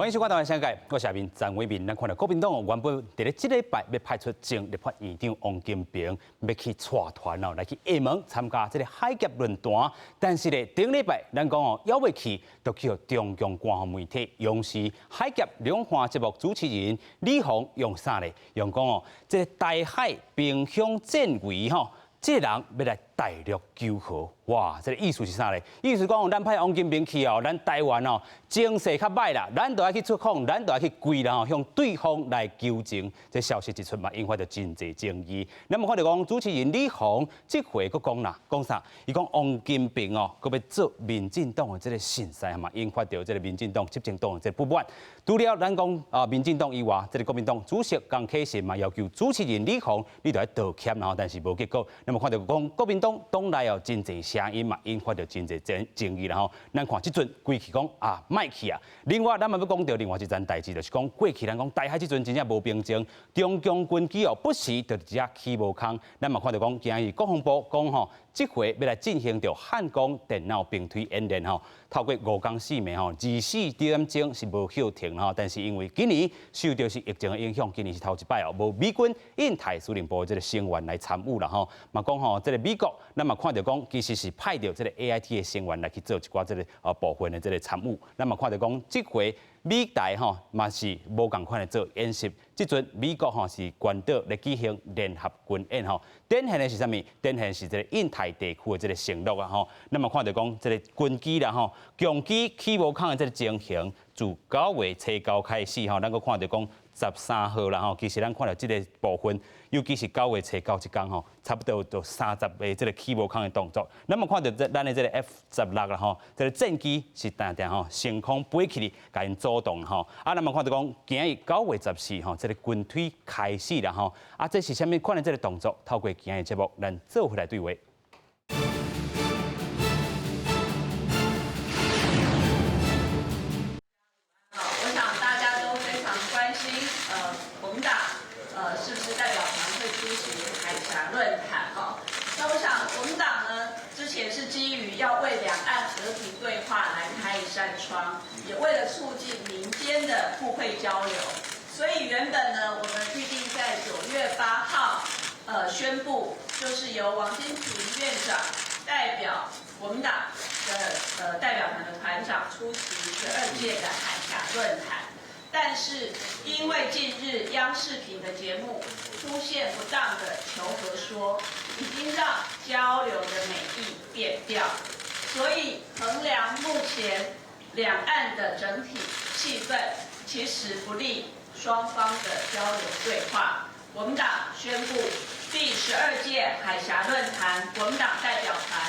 欢迎收看《台湾世界》，我是下面张伟民。咱看到国民党原本在咧这礼拜要派出前立法院长王金平，要去带团来去厦门参加这个海峡论坛。但是咧，顶礼拜咱讲要未去，就去中共官方媒体用是海峡两岸节目主持人李鸿用啥咧？用讲这个台海兵凶战危这个人要来大陆求和。哇，这个意思是啥咧？意思讲，咱派王金平去咱台湾情势较歹啦，咱都要去出口，咱都要去跪啦向对方来求情。这消息一出嘛，引发着真侪争议。咱么看到讲，主持人李鸿这回佫讲啦，讲啥？伊讲王金平佫要做民进党的这个信息嘛，引发着这个民进党执政党的这个不满。除了咱讲民进党以外，这个国民党主席江启臣嘛，要求主持人李鸿你都要道歉但是无结果。那么看到讲国民党党内真侪声音嘛，引发着真侪争议啦咱看即阵归去讲卖去啊。另外，咱嘛要讲到另外一件代志，就是讲过去咱讲台海即阵真正无平静，中共军机不时就直接起无空。咱嘛看到讲，今日国防部讲这回要来进行着汉光电脑并推演练透过5天4暝24点钟是无休停但是因为今年受到是疫情的影响，今年是头一摆无美军印太司令部这个成员来参与啦嘛讲这个美国，咱嘛看到讲其实是派着这个 AIT 的成员来去做一寡这个部分的这个参与，咱嘛看到讲这回美台嘛是无共款的做演习，即阵美国是关岛来举行联合军演典型的是啥物？典型是这个印太地区的这个承诺咱嘛看到讲这个军机啦强机起无空的这个情形，自9月初9开始咱阁看到讲13号啦其实咱看到这个部分，尤其是9月初9这天差不多就30个这个起无空的动作。咱嘛看到咱的这个 F-16啦这个战机是定升空飞起哩，甲因阻挡咱嘛看到讲今日9月14这个军推开始啦这是啥物款的这个动作？透过今日节目，咱做回来对话。是不是代表团会出席海峡论坛那我想国民党呢，之前是基于要为两岸和平对话来开一扇窗，也为了促进民间的互惠交流，所以原本呢，我们预定在9月8号宣布，就是由王金平院长代表国民党的代表团的团长出席12届的海峡论坛。但是因为近日央视频的节目出现不当的求和说，已经让交流的美意变调，所以衡量目前两岸的整体气氛，其实不利双方的交流对话。国民党宣布第12届海峡论坛国民党代表团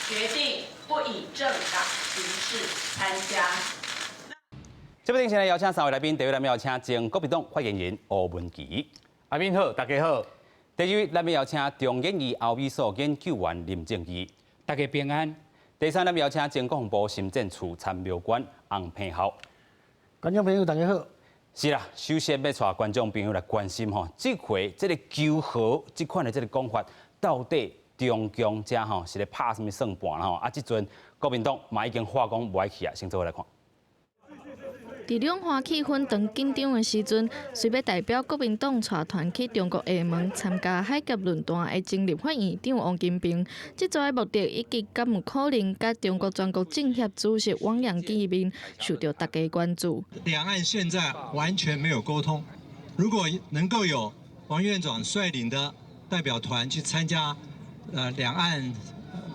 决定不以政党形式参加。这部电视来邀请3位来宾，第一位咱们邀请前国民党发言人吴文琪，阿明好，大家好。第二位咱们邀请中研院后美所研究员林正义，大家平安。第三，咱们邀请前国防部行政处参谋官洪平豪，观众朋友大家好。是啦，首先要带观众朋友来关心这回这个求和这款的这个讲法，到底中共者是咧拍什么算盘这阵国民党嘛已经话讲不爱去先做来看。在两岸气氛当紧张的时阵，随要代表国民党带团去中国厦门参加海峡论坛的前立法院长王金平，这做的目的以及敢有可能甲中国全国政协主席汪洋见面，受到大家关注。两岸现在完全没有沟通，如果能够有王院长率领的代表团去参加两岸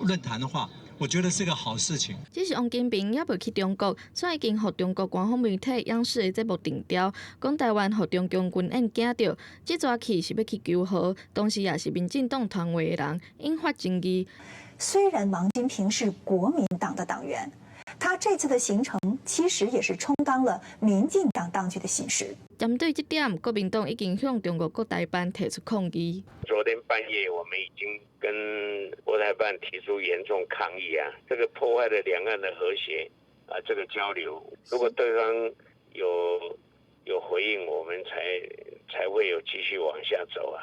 论坛的话，我觉得是个好事情。只是王金平也未去中国，所以已经互中国官方媒体央视的节目定调，讲台湾互中共军演惊到，这抓去是要去求和，同时也是民进党团委的人，引发争议。虽然王金平是国民党的党员，他这次的行程其实也是充当了民进党当局的信使。针对这点，国民党已经向中国国台办提出抗议。昨天半夜，我们已经跟国台办提出严重抗议这个破坏了两岸的和谐这个交流。如果对方有回应，我们才会有继续往下走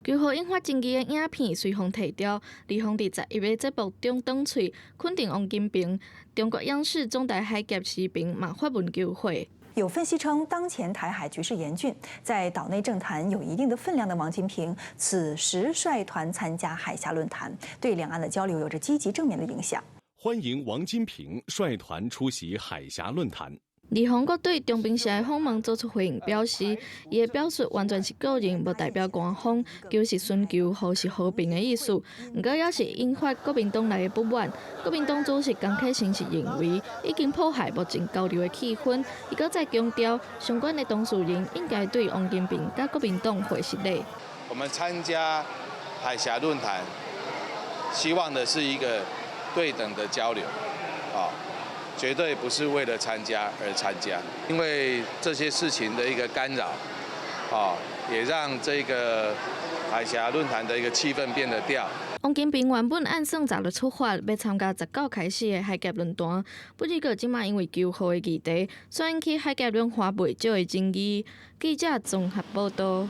求和引发争议的影片随风提掉，李鸿伫11月节目中断喙，肯定王金平。中国央视总台海峡时评嘛发文求和。有分析称，当前台海局势严峻，在岛内政坛有一定的分量的王金平，此时率团参加海峡论坛，对两岸的交流有着积极正面的影响。欢迎王金平率团出席海峡论坛。李鸿国对中兵社的访问做出回应，表示伊的表述完全是个人，无代表官方，就是寻求或是和平的意思。不过也是引发国民党内的不满。国民党主席江启臣是认为已经破坏目前交流的气氛，伊搁再强调相关的当事人应该对王金平甲国民党回实礼。我们参加海峡论坛，希望的是一个对等的交流，绝对不是为了参加而参加，因为这些事情的一个干扰，也让这个海峡论坛的一个气氛变得调。王金平原本按算10日出发，要参加19开始的海峡论坛，不过即马因为9号的议题，所以引起海峡论花袂少的争议。记者综合报道。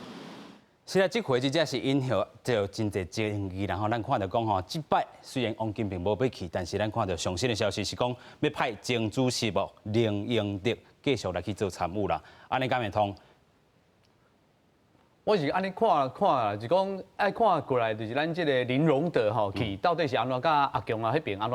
是啊，这回真正是引起就真侪争议，然后咱看到讲吼，这摆虽然王金平无要去，但是咱看到上新的消息是讲要派前主席林英德继续来去做参与啦，安尼敢会通？我是安尼看，就讲爱看过来，就是咱这个林荣德吼，去到底是安怎甲阿强啊迄边安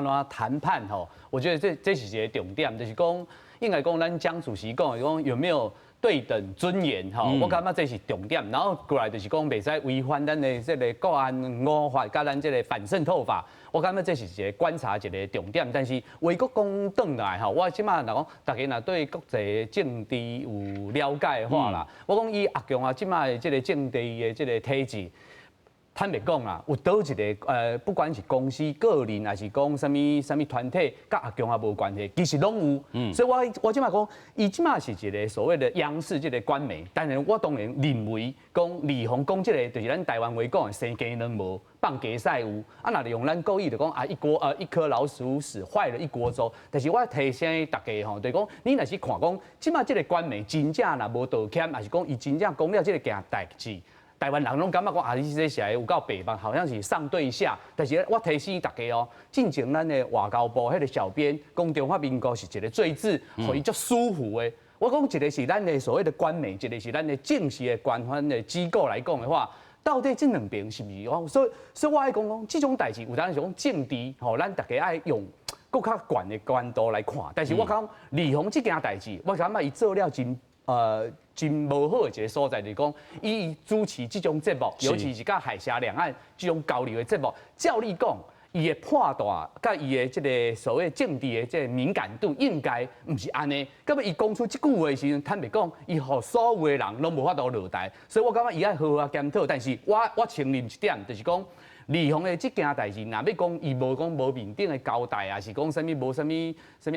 怎谈判吼？我觉得这是一个重点，就是讲应该讲咱江主席讲有没有对等尊严吼？我感觉这是重点。然后过来就是讲袂使违反咱的这个国安5法，甲咱这个反渗透法。我感觉这是一个观察一个重点。但是话佫讲转来吼，我即马若讲大家若对国际政治有了解的话啦，我讲以阿强啊即马的这个政治的这个体制。坦白讲啦，有倒一个不管是公司、个人，还是讲什么团体，甲阿强也无关系，其实拢有。所以我即马讲，伊即马是一个所谓的央视这个官媒，当然我当然认为讲李鸿讲这个就是咱台湾话讲的生鸡卵无，放鸡屎有。啊，若用咱国语就讲一颗老鼠屎坏了一锅粥。但是我提醒大家吼，就是讲你若是看讲，即马这个官媒真正若无道歉，还是讲伊真正讲了这个件代志。台湾人拢感觉讲你这是有够白目，好像是上对下。但是我提醒大家哦，进前咱的外交部迄个小编讲中华民国是一个罪字，互伊足舒服的。我讲一个是咱的所谓的官媒，一个是咱的正式的官方的机构来讲的话，到底这两边是不是？所以我爱讲这种代志，有当是讲政治，咱大家爱用更较悬的观度来看。但是我讲李鸿这件代志，我感觉伊做了真无好的一个所在，就是讲，伊主持这种节目，尤其是甲海峡两岸这种交流的节目，照理讲，伊的判断甲伊的这个所谓政治的这个敏感度，应该唔是安尼。咁么伊讲出这句话的时阵，坦白讲，伊互所有的人拢无法度落台，所以我感觉伊爱好好检讨。但是我承认一点，就是讲。李鸿的这件代志，若要讲伊无讲无面顶的交代啊，是讲什么无什么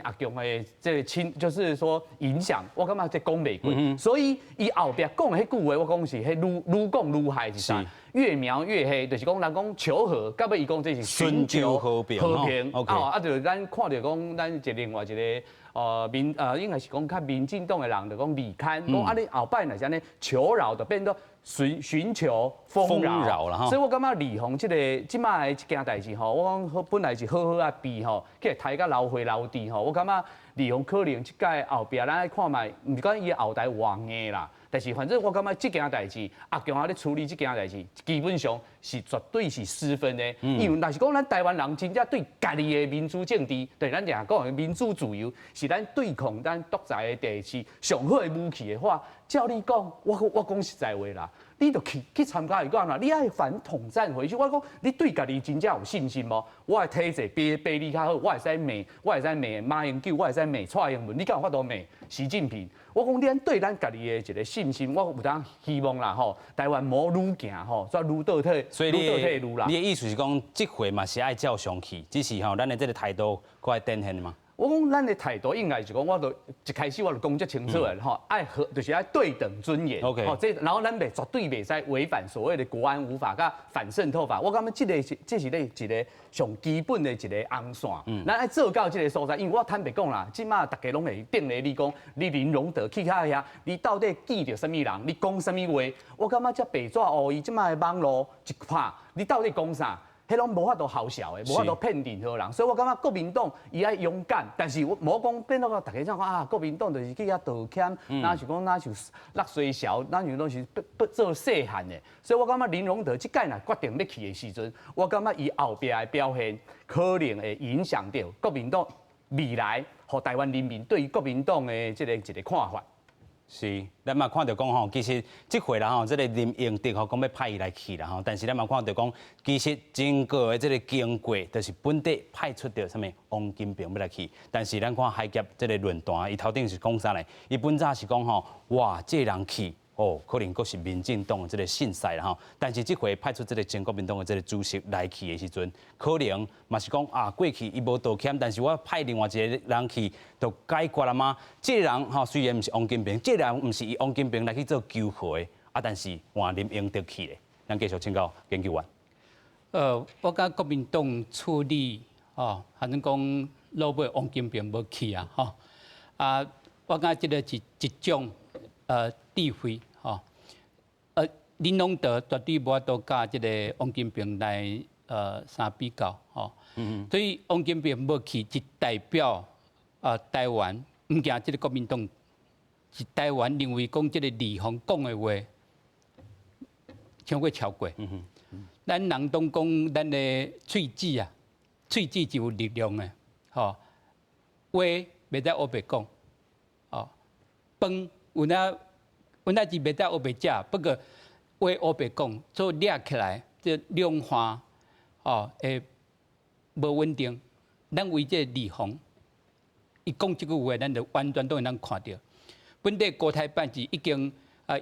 阿强的这就是说影响，我感觉这讲袂过。所以伊后壁讲的迄句话，我讲是迄愈讲愈害是啥？越描越黑，就是讲人讲求和，到尾伊讲这是寻求和平。就咱看到讲咱另外一个应该是讲较民进党的人，就讲李刊，讲你后摆若是安尼求饶，就变做寻求丰饶啦。所以我感觉李鸿即摆的这件代志吼，我讲本来是好好啊比吼，去抬甲老回老弟吼，我感觉李鸿可能即届后壁咱来看卖，毋是讲伊后台换硬啦。但是反正我感觉这件代志，阿强咧处理这件代志，基本上是绝对是失分的。因为若是讲咱台湾人真正对家己的民主政治，对咱常讲的民主自由，是咱对抗咱独裁的地区上好的武器的话，照你讲，我讲实在话啦，你就去参加一个啦，你爱反统战回去。我讲你对家己真正有信心无？我会体制比你较好，我会使骂马英九，我会使骂蔡英文，你敢有法度骂习近平？我讲咱对咱家己的一个信心，我有当希望啦吼，台湾无愈行吼，再愈倒退，所以你的意思是讲，这回嘛是爱照常去，只是吼咱的这个态度搁爱展现嘛。我讲咱的态度应该是讲，我就一开始我就讲足清楚的吼，爱和就是爱对等尊严。OK。然后咱绝对袂使违反所谓的国安5法甲反渗透法。我感觉这是咧一个上基本的一个红线。咱爱做到这个所在，因为我坦白讲啦，即马大家拢会定咧，你讲你林荣德去遐，你到底记着什么人？你讲什么话？我感觉这白纸黑字，即马的网络一拍，你到底讲啥？迄拢无法度好笑的，无法度骗任何人。所以我感觉国民党伊爱勇敢，但是我无讲变到大家讲啊，国民党就是去遐道歉，那是讲那就落水潲，那就拢是不做细汉的。所以我感觉林荣德即届呐决定要去的时阵，我感觉伊后壁的表现可能会影响到国民党未来和台湾人民对于国民党的一个看法。是，咱嘛看到讲吼，其实即回啦吼，这个林英德吼讲要派伊来去啦吼，但是咱嘛看到讲，其实经过的这个经过，就是本地派出着什么王金平要来去，但是咱看海峡这个论坛，伊头顶是讲啥呢？伊本早是讲吼，哇，这人去。哦，可能佫是民进党的这个信使啦吼，但是这回派出这个前国民党的这个主席来去的时阵，可能嘛是讲啊，过去伊无道歉，但是我派另外一个人去，就解决了吗？这个人吼虽然毋是王金平，这个人毋是以王金平来去做救火的，啊，但是换林英德去咧，咱继续请教研究员。我感国民党处理哦，反正讲老尾王金平无去啊，吼啊，我感这个是一种智慧。林荣德绝对无法度甲即个王金平来相比较吼，所以王金平无去，是代表台湾，毋惊即个国民党是台湾认为讲即个李鸿讲的话，超过超过。咱人拢讲咱的喙齿啊，喙齿就有力量的，吼，话袂使黑白讲，哦，饭有那是袂使黑白食，不过。话黑白讲，做掠起来，这量化哦，会无稳定。咱为这李鸿，伊讲这句话，咱就完全都会咱看到。本地国台办是已经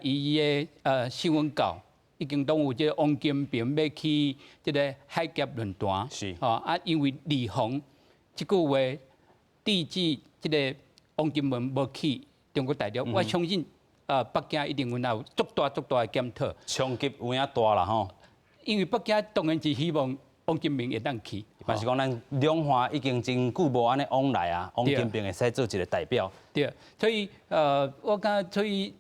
伊的新闻稿已经拢有这个王金平要去这个海峡论坛，是哦因为李鸿这句话抵制这个王金平无去中国大陆，我相信。北京一定有足大的检讨，冲击有影大啦吼。因为北京当然是希望王金平会当去，但是讲咱两岸已经真久无安尼往来啊，王金平会使做一个代表。对，所以我感觉所以，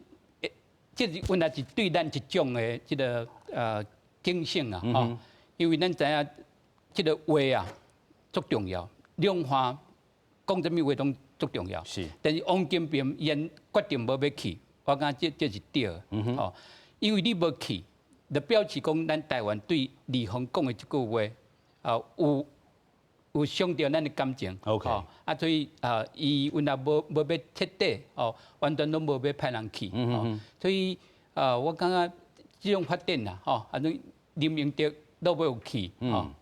这是原来是对咱一种的这个警醒啊，吼，因为咱知影这个话啊足重要，两岸讲什么话拢足重要。是，但是王金平因决定无要去。我感觉这是对的，哦，因为你无去，就表示讲咱台湾对李鸿讲的这句话，有伤到咱的感情。OK，所以伊原来无要彻底，哦，完全拢无要派人去，所以我感觉这种发展啦，吼，林明德都要有去，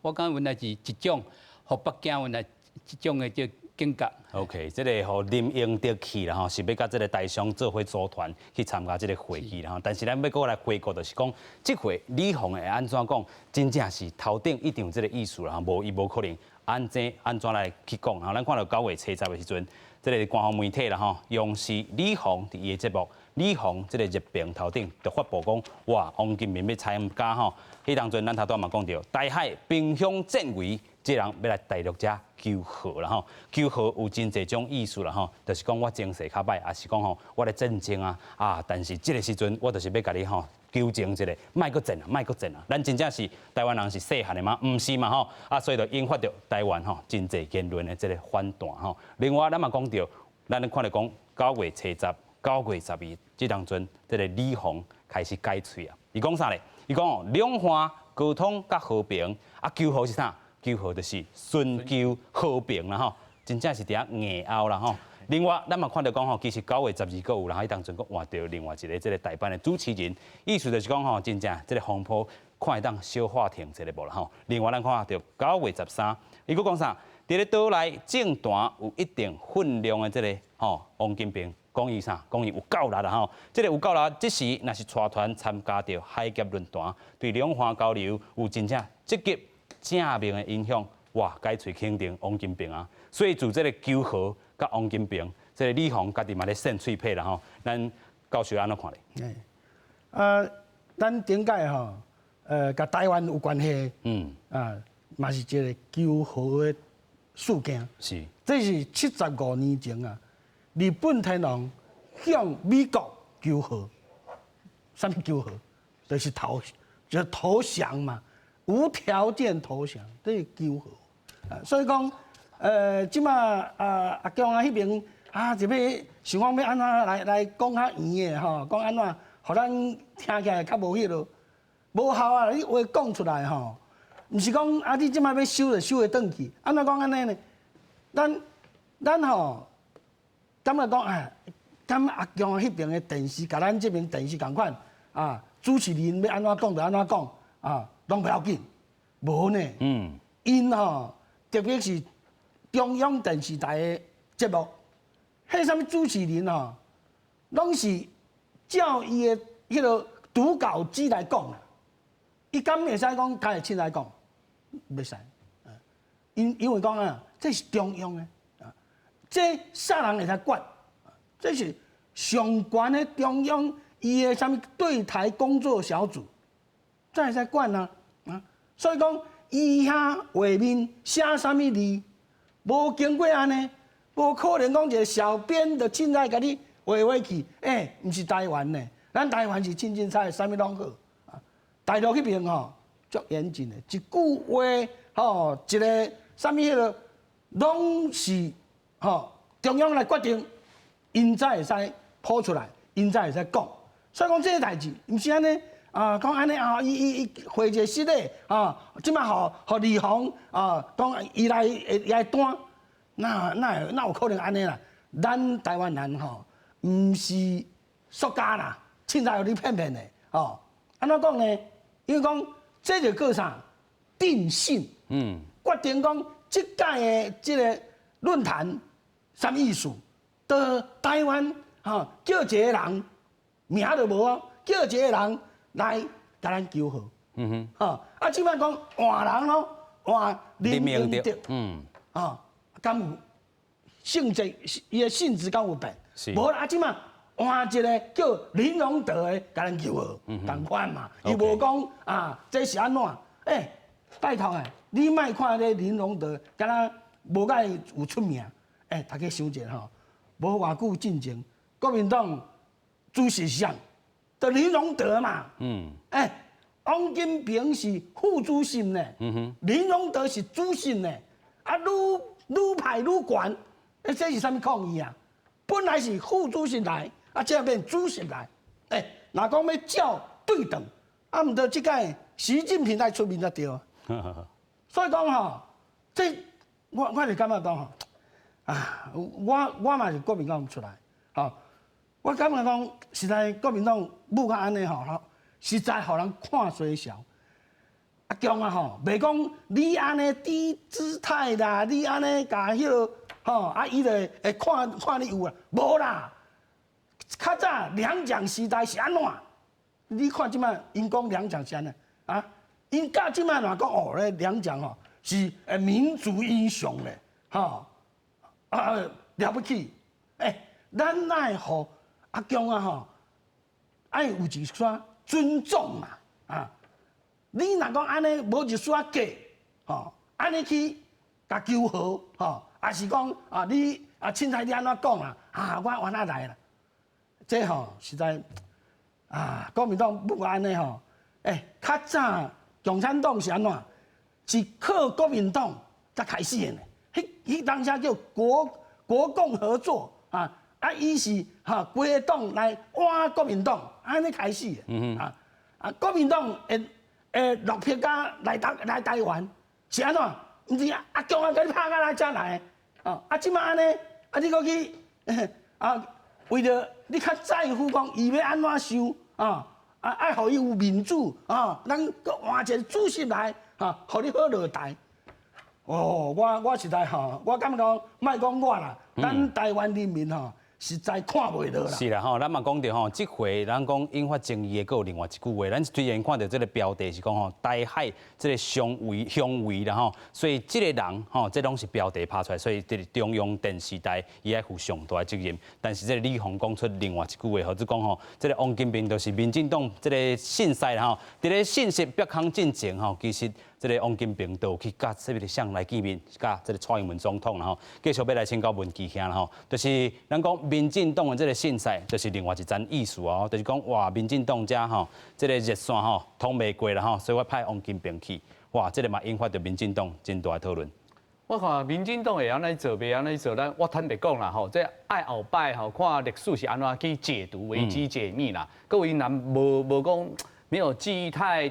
我感觉原来是一种，互北京原来一种的这境界。OK， 这个互林英德去啦吼，是要甲这个台商做伙组团去参加这个会议啦吼。但是咱要过来回顾，就是讲，这回李鸿会安怎讲，真正是头顶一定有这个意思啦，无伊无可能安怎来去讲。然后咱看到9月初10的时阵，这个官方媒体啦吼，用是李鸿伫伊的节目，李鸿这个热评头顶就发布讲，哇，王金平要参加吼，迄当阵咱头拄嘛讲到，台海兵凶战危。这人要来大陆遮求和啦吼，求和有真侪种意思啦吼，就是讲我情绪较歹，也是讲吼我来镇静啊，但是这个时阵我就是要甲你吼纠正一下，莫搁震啊，莫搁震啊，咱真正是台湾人是细汉的吗？毋是嘛吼，所以就引发着台湾吼真侪言论的这个反弹吼。另外咱嘛讲到，咱看到讲9月初10、9月12这当中，这个李鸿开始改喙啊，伊讲啥咧？伊讲哦，两岸沟通甲和平求和是啥？求和就是寻求和平啦吼，真正是伫遐硬拗啦吼。另外，咱嘛看到讲吼，其实9月12个有人喺当中佫换到另外一个这个代办的主持人，意思就是讲吼，真正这个风波看会当小话停一下无啦吼。另外，咱看到9月13，伊佫讲啥？伫咧岛内政坛有一定分量的这个王金平讲伊啥？讲伊有够力啦吼。这个有够力，即时若是带团参加到海峡论坛，对两岸交流有真正积极。正面的影响，哇！改喙肯定王金平啊，所以自这个求和甲王金平，这个李鸿家己嘛咧扇喙皮啦吼。咱教授安怎看咧？咱顶届吼，甲台湾有关系，嘛是一个求和的事件。是，这是75年前啊，日本天皇向美国求和，什么求和？就是投降嘛。无条件投降，这是求和。所以讲，即马阿强啊迄边就要想讲要安怎来讲较圆的吼，讲安怎，互咱听起来较无迄落无效啊！你话讲出来吼，毋是讲你即马要收就收会转去，安怎讲安尼呢？咱吼，感觉讲敢阿强迄边的电视，甲咱这边电视共款主持人要安怎讲就安怎讲拢不要紧，无呢。因吼，特别是中央电视台的节目，迄啥物主持人吼，拢是照伊的迄个读稿机来讲啦。伊敢会使讲家己亲来讲，袂使。因为讲这是中央的这啥人会使管？这是上悬的中央伊的啥物对台工作小组，才会使管所以讲伊遐画面写啥物字，无经过安尼，无可能讲一个小编就凊彩甲你画去，毋是台湾呢，咱台湾是清清彩，啥物拢好。大陆迄边足严谨的，一句话一个啥物迄个，拢是中央来决定，因才会使抛出来，因才会使讲。所以讲这个代志，毋是安尼讲安尼伊会一个室内即摆互李鸿讲伊来担，那有可能安尼啦？咱台湾人毋是塑胶啦，凊彩互你骗的安怎讲呢？因为讲这就叫啥定性，决定讲即届的即个论坛啥意思？到台湾叫一个人名都无叫一个人来甲咱求和，即摆讲换人咯，换林明德，敢有性质？伊的性质敢有变？无即摆。换一个叫林荣德的，甲咱求和，同款嘛。伊无讲这是安怎？拜托你莫看这林荣德，敢若无甲伊有出名。大家想者无偌久进前，国民党主席上，就林荣德嘛。王金平是副主席呢，林荣德是主席呢。愈派愈悬，这是啥物抗议啊？本来是副主席来。这变主席来，若讲要照对等，毋得即届习近平来出面才对。所以讲这我是感觉讲我嘛是国民党出来，我感觉讲实在国民党母甲安尼实在互人看衰小。阿强袂讲你安尼低姿态啦，你安尼甲迄落伊就会看你有啊，无啦。较早两蒋时代是安怎？你看即摆因讲两蒋是安怎因到即摆若讲咧两蒋是民族英雄咧，了不起！咱爱互阿强爱有一丝尊重嘛你若讲安尼无一丝假安尼去甲求和还是讲你凊彩你安怎讲我安怎来啦？这实在国民党不安尼较早共产党是安怎？是靠国民党才开始的呢。迄当下叫国共合作伊是规个党来挖国民党，安尼开始的。国民党落票甲来台湾是安怎？毋是阿强甲你拍到来才来的。即摆安尼你搁去为着你较在乎讲伊要安怎想爱互伊有民主咱搁换一个主席来互你好落台。我实在我感觉讲莫讲我啦，咱台湾人民实在看袂落啦。是啦咱嘛讲到这回咱讲引发争议的，还有另外一句话，咱虽然看到这个标题是讲台海这个相违啦所以这个人这拢是标题拍出来，所以这个中央电视台伊爱负上大的责任。但是这个李鸿讲出另外一句话，或者讲这个王金平就是民进党这个信息伫咧信息北康进前其实。这个王金平都有去甲习近平来见面，甲这个蔡英文总统然后继续要来请教文基兄啦吼，就是咱讲民进党的这个信息，就是另外一层意思哦，就是讲哇，民进党遮吼，这个热线吼通袂过啦吼，所以我派王金平去，哇，这个嘛引发着民进党真大的讨论。我看民进党会安尼做，袂安尼做，我坦白讲啦吼，这爱后摆吼，看历史是安怎去解读、维基解密啦。各位人无讲没有记忆太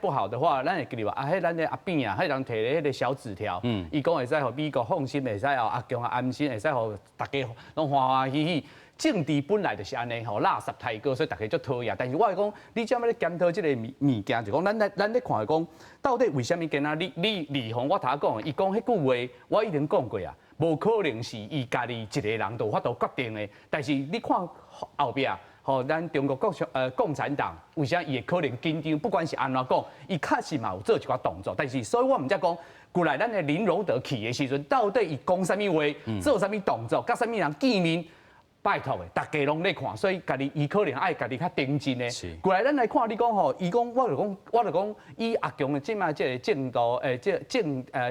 不好的话，咱会记得啊，迄咱的阿扁啊，迄人摕咧迄个小纸条，伊讲会使互美国放心，会使互阿强啊安心，会使互大家拢欢欢喜喜。政治本来就是安尼吼，垃圾太高，所以大家足讨厌。但是我是讲，你怎么咧检讨这个物件？就讲咱咧看讲，到底为什么今仔你李鸿我头讲，伊讲迄句话，我已经讲过啊，无可能是伊家己一个人就法度决定的。但是你看后壁，吼，咱中国共产党为啥伊会可能紧张？不管是安怎讲，伊确实嘛有做一寡动作。但是所以我毋才讲，古来咱的林荣德去的时阵，到底伊讲啥物话，做啥物动作，甲啥物人见面？拜托的，大家拢咧看，所以家己伊可能爱家己较顶真的。过来咱来看，你讲吼，伊讲我就讲，以阿强的即卖即个政道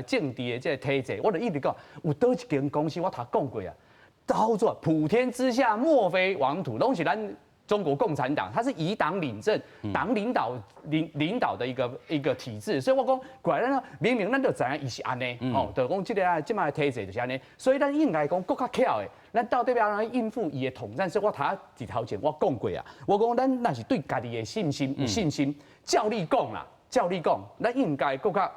政治的即个体制，我就一直讲，有倒一间公司我头讲过啊，叫做普天之下莫非王土，拢是咱中国共产党，它是以党领政，党领导的一个体制，所以我讲，过来咱明明咱就知影伊是安尼，哦，就讲即卖体制就是安尼，所以咱应该讲更较巧的。咱到底要安怎应付伊的统战？所以我头前我讲过啊，我讲咱那是对家己的信心有信心，照你讲啦，照你讲，咱应该更较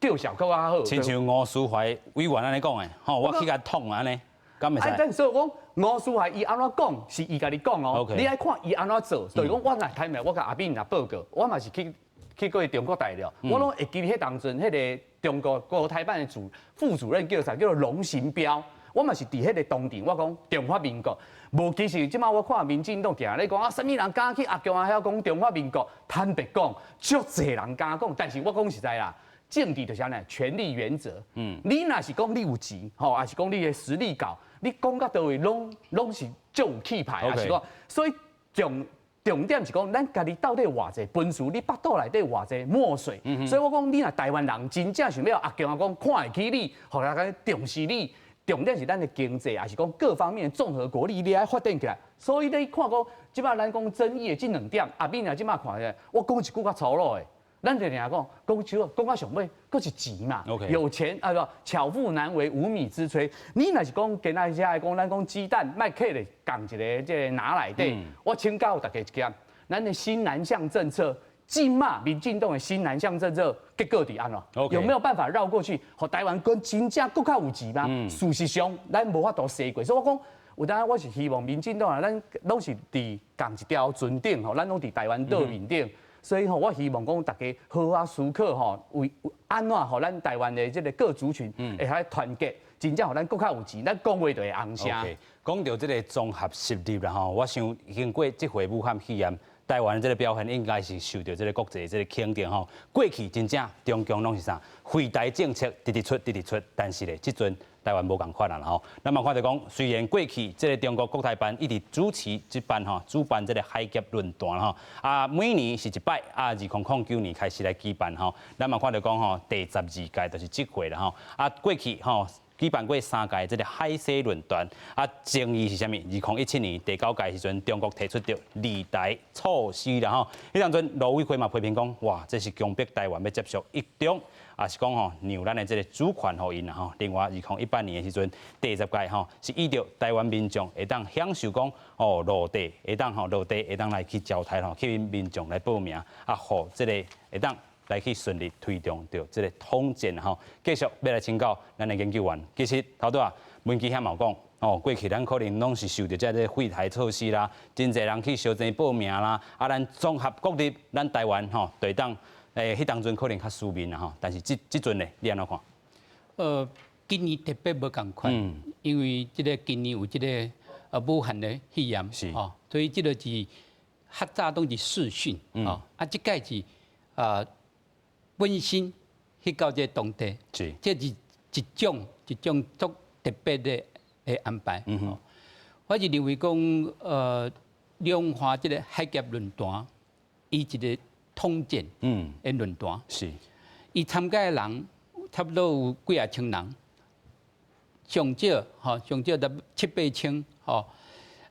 叫效更较好。亲像吴淑怀委员安尼讲的，吼，我去甲捅安尼，敢袂使？但所以讲吴淑怀伊安怎讲是伊家己讲哦，你爱看伊安怎做。所以讲我来台面，我甲阿扁来报告，我嘛是去过中国大陆，我拢会记迄当阵迄个中国国台办的副主任叫做龙行标。我嘛是伫迄个当地，我讲中华民国，无其实即摆我看民进党定咧讲啊，啥物人敢去阿强啊遐讲中华民国？坦白讲，足侪人敢讲，但是我讲实在啦，政治就是安尼，权力原则。你若是讲你有钱，吼，还是讲你的实力高，你讲到倒位拢是足有气派，还是讲，所以重点是讲，咱家己到底偌济分数，你腹肚内底偌济墨水。所以我讲，你若台湾人真正想要阿强啊讲看会起你，互大家重视你。重点是咱的经济，还是讲各方面综合国力，你爱发展起来。所以你看讲，即摆咱讲争议的这两点，阿扁啊，即摆看咧，我讲一句较粗鲁的，咱就讲讲到上尾，佫是钱嘛。有钱啊不，巧妇难为无米之炊。你若是讲今仔日来讲，咱讲鸡蛋卖客咧，讲一个即个拿来底，我请教大家一件，咱的新南向政策。禁骂民进党的新南向政策，结果伫安怎？有没有办法绕过去，和台湾跟真正更较有钱吗？事实上，咱无法度西过，所以我讲，有当我是希望民进党啊，咱拢是伫共一条船顶吼，咱拢伫台湾岛面顶，所以吼，我希望讲大家好好思考吼，为安怎互咱台湾的这个各族群会较团结，真正互咱更较有钱，咱讲话就会红声。讲到这个综合实力啦吼，我想经过这回武汉肺炎。台湾的这个表现应该是受到这个国际这个肯定吼。过去真正中共拢是啥，废台政策直出，但是咧，即阵台湾无共款啦吼。咱嘛看到讲，虽然过去这个中国国台办一直主持这办吼，主办这个海峡论坛吼，啊每年是一摆，啊2009年开始来举办吼。咱嘛看到讲吼，第12届就是这回啦吼。啊过去吼。举办过3届这个海西论坛，啊，争议是啥物？2017年第9届时阵，中国提出着利台措施啦吼。迄当阵卢伟辉嘛批评讲，哇，这是强迫台湾要接受一中，也是讲吼让咱的这个主权互因啦吼。另外，2018年的时阵，第10届吼是依照台湾民众会当享受讲哦落地，会当来去交台吼，吸引民众来报名，啊，互这个会当。来去顺利推动到这个统战吼，继续要来请教咱的研究员。其实头拄啊，文基遐嘛有讲，哦，过去咱可能拢是受到这个废台措施啦，真侪人去小钱报名啦，啊，咱综合国力，咱台湾吼对当迄当阵可能较输面啦吼，但是即阵咧，你安怎看？今年特别无共款，因为即个今年有即个武汉的肺炎，哦，所以即个是较早拢是视讯，哦，啊，即届是本身去到这当地，这是一种足特别的安排。我是认为讲，两华这个海峡论坛，伊一个统战的论坛，是伊参加的人差不多有几啊千人，上少得7-8千吼。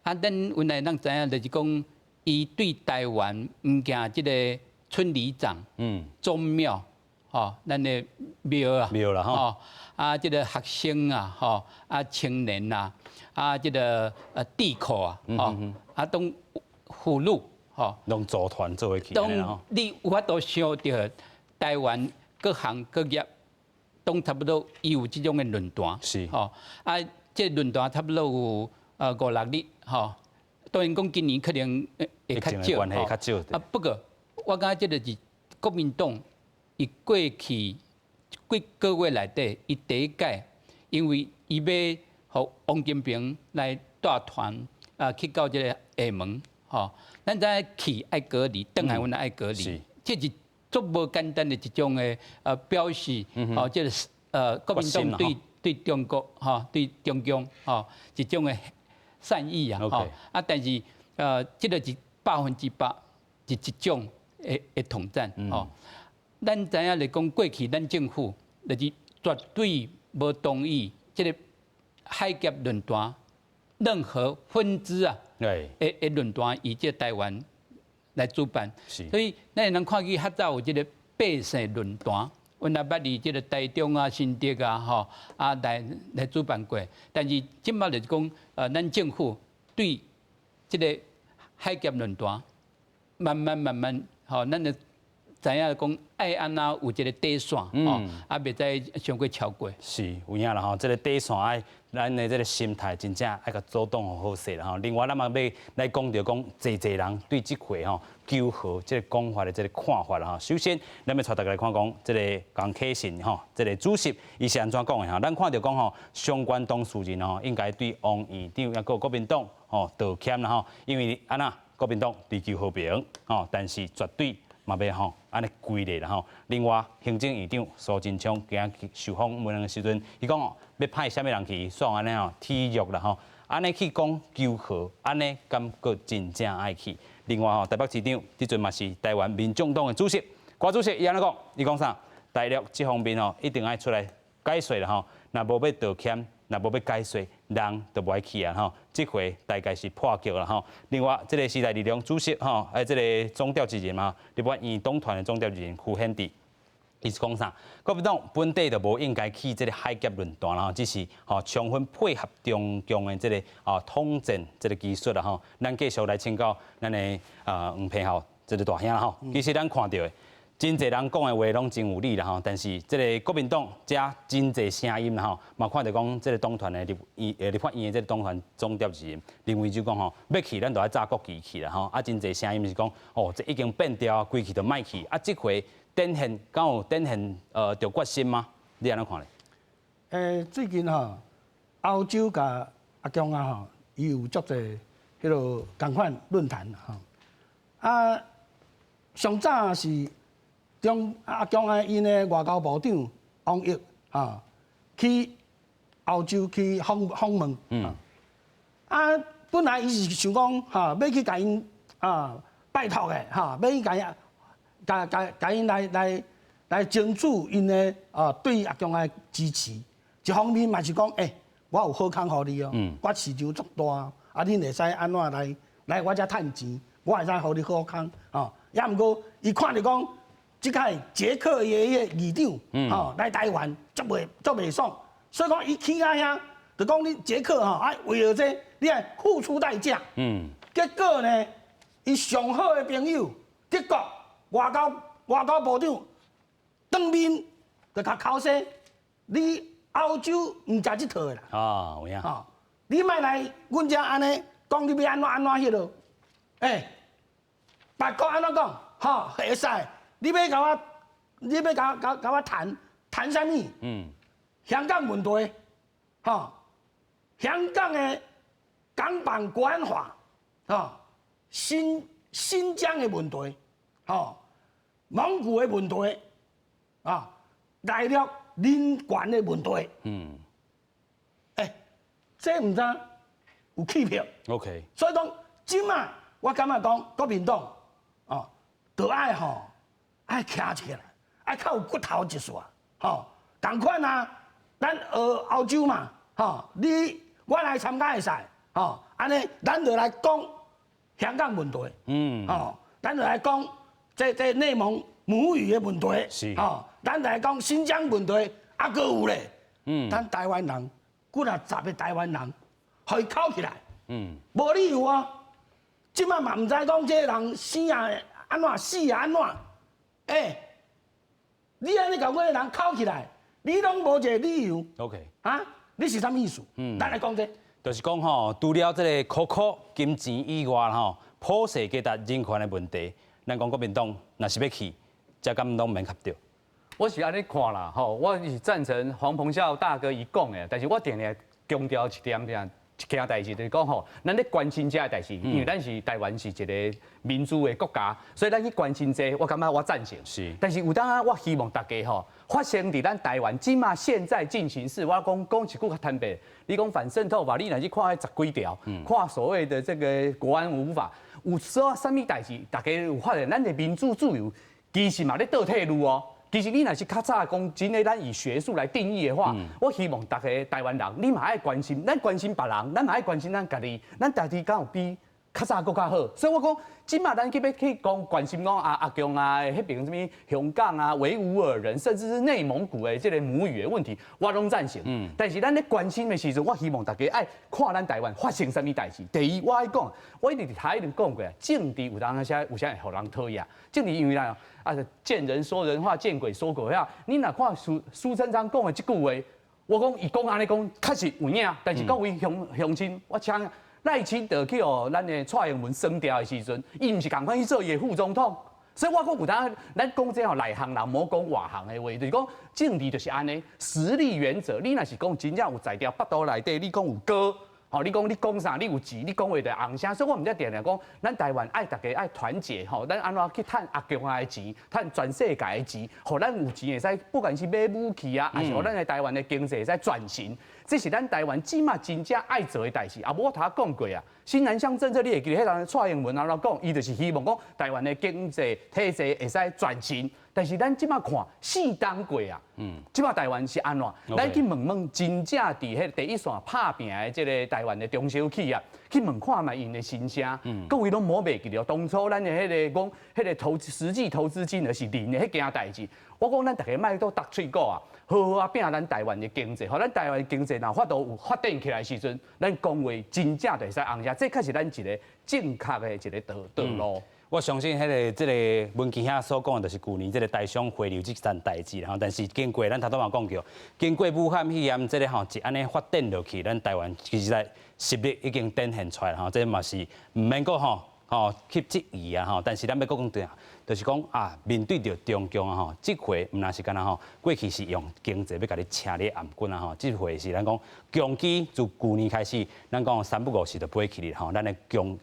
啊，咱原来咱知影就是讲，伊对台湾唔惊即个村里长、宗庙，咱的庙啦，吼，啊，即个学生啊，吼，啊，青年啊，啊，即个地库啊，啊，都俘虏，拢组团做伙去，拢你有法度想到台湾各行各业，都差不多有即种的论坛，是，啊，即论坛差不多有5-6日，当然讲今年可能会较少，啊，不过我感觉即个是国民党伊过去几个月内底，伊第一届，因为伊要互王金平来带团去到即个厦门，咱知影去爱隔离，邓海文爱隔离，这是足无简单的一种的表示，即个国民党对中国对中共一种的善意啊，啊，但是即个是100%是一种的统战，咱知影来讲，过去咱政府就是绝对无同意即个海峡论坛任何分支啊，的论坛以即台湾来主办，所以咱会能看见较早有即个百姓论坛，阮也捌伫即个台中啊、新竹啊，来主办过，但是即摆就是讲，咱政府对即个海峡论坛慢慢，咱就知影讲爱安那有一个底线，啊，袂再上过超过。是有影啦吼，这个底线爱咱的这个心态真正爱甲主动好势啦吼。另外，咱嘛要来讲到讲，侪人对这回吼求和这个讲法的这个看法啦吼。首先，咱要带大家来看讲，这个江启臣吼，这个主席伊是安怎讲的吼？咱看到讲吼，相关当事人吼，应该对王院长也个国民党吼道歉啦吼，因为安那国民党追求和平吼，但是绝对。嘛要吼，安尼规例啦吼。另外，行政院长苏贞昌今日受访问的时阵，伊讲哦，要派啥物人去，算安尼吼，体育啦吼，安尼去讲求和，安尼感觉真正爱去。另外吼，台北市长即阵嘛是台湾民众党的主席，郭主席伊安尼讲，伊讲啥？大陆这方面吼，一定爱出来解说啦吼，若无要道歉。若无要解说，人就无爱去啊吼。这回大概是破局啦吼。另外，这个时代力量主席吼，这个总调集人嘛，日本院党团的总调集人胡显智，伊是讲啥？国民党本地就无应该去这个海峡论坛啦，只是充分配合中共的这个统战这个技术啦吼。咱继续来请教咱的黄培豪这个大兄啦吼。其实咱看到的。真侪人讲的话拢真有理啦吼，但是这个国民党加真侪声音啦吼，嘛看到讲这个党团的立法院的这个党团总调集人林为就讲吼，要去咱就要炸国旗去啦吼，啊真侪声音是讲哦，这已经变调，规气就卖去，啊这回展现敢有展现着决心吗？你安怎看咧？最近吼，欧洲甲阿强啊吼，伊有足侪迄落共款论坛吼，啊上早是。阿强啊，因的外交部长王毅去欧洲去访问，本来伊是想讲要去甲因拜托的要去甲因来争取因的对阿强的支持。一方面嘛是讲，我有好康互你哦，我市场足大，恁会使安怎来我遮趁钱，我会使互你好康也毋过伊看着讲。即个捷克爷爷议长，来台湾足袂爽，所以讲伊去啊遐，就讲你捷克为了这你爱付出代价。结果呢，伊上好的朋友德国外交部长当面就甲口说，你欧洲唔食即套的啦。有影。你莫来阮遮安尼讲，你要安怎迄落？别国安怎讲？会使。你要甲我谈啥物？香港问题，香港的港版国安法，新疆的问题，蒙古的问题，内陆人权的问题，这唔知有欺骗。OK。所以讲，即马我感觉讲国民党，就爱爱站起来，爱较有骨头一撮，吼，同款啊，咱学欧洲嘛，吼，我来参加会使，吼，安尼咱就来讲香港问题，吼，咱就来讲这内蒙母语的问题，是，吼，咱来讲新疆问题，还佫有咧，咱台湾人，几啊十个台湾人，互伊扣起来，无理由啊，即摆嘛毋知讲这个人死啊安怎死啊安怎，你安尼甲我个人扣起来，你拢无一个理由 OK， 啊？你是啥意思？咱来讲这。就是讲吼，除了这个苦苦金钱以外吼，普世价值人权的问题，咱讲国民党若是要去，才敢拢免合着。我是安尼看啦，吼，我是赞成黄鹏孝大哥伊讲的，但是我定定强调一件代志，就是讲吼，咱咧关心这个代志，因为咱是台湾是一个民主的国家，所以咱去关心这，我感觉我赞成。是，但是有当啊，我希望大家吼，发生伫咱台湾，起码现在进行式，我讲一句较坦白，你讲反渗透法，你若去看迄10几条，看所谓的这个国安无法，有说啥物代志，大家有发现咱的民主自由，其实嘛咧倒退路哦。其实你若是较早讲，真诶，咱以学术来定义的话，我希望大家台湾人，你嘛爱关心，咱关心别人，咱嘛爱关心咱家己，咱家己敢有比较早更较好。所以我讲，即马咱要去讲关心讲阿强啊，迄边什么香港啊、维吾尔人，甚至是内蒙古的这个母语的问题，我拢赞成。但是咱咧关心的时阵，我希望大家爱看咱台湾发生什么代志。第一，我爱讲，我一直台一直讲过啊，政治有当下有啥会互人讨厌，政治因为啦。见人说人话，见鬼说鬼话。你若看苏贞昌讲的这句话，我讲伊讲安尼讲，确实有影。但是各位乡亲，我请赖清德去咱的蔡英文升调的时阵，伊毋是共款去做伊的副总统。所以我讲有当咱讲这内行人，莫讲外行的话，就是讲政治就是安尼，实力原则。你若是讲真正有在调北岛内底，你讲有歌。吼，你讲啥？你有钱，你讲话就红声，所以我毋则定定讲，咱台湾爱大家爱团结吼，咱安怎去趁阿强的钱，趁全世界的钱，互咱有钱会使，不管是买武器啊，还是互咱的台湾的经济会使转型，这是咱台湾起码真正爱做的代志。啊，我头讲过啊，新南向政策你会记得迄人蔡英文安怎讲，伊就是希望讲台湾的经济体制会使转型。但是咱即马看4当过啊，即马台湾是安怎？咱去问真正伫迄第一线拍拼的即个台湾的中小企业，去问看卖因的心声，各位拢摸袂记了。当初咱的迄个讲，迄个实际投资金额是零的迄件代志。我讲咱大家卖都搭喙鼓啊，好好啊拼咱台湾的经济，互咱台湾的经济若法度有发展起来时阵，咱讲话真正就会使红声，这确实咱一个正确的一个道路。我相信这个文琪兄所讲的，就是去年这个台商回流这件代志啦。但是经过咱头拄嘛讲过，经过武汉肺炎这个吼，一安尼发展落去，咱台湾其实在实力已经展现出来吼，这嘛是唔免讲吼去质疑啊吼。但是咱要讲对啊，就是讲啊，面对着中共啊吼，这回唔那是干那吼，过去是用经济要甲你请你暗棍啊吼，这回是咱讲强基自去年开始，咱讲3不5时就飞起哩吼，咱的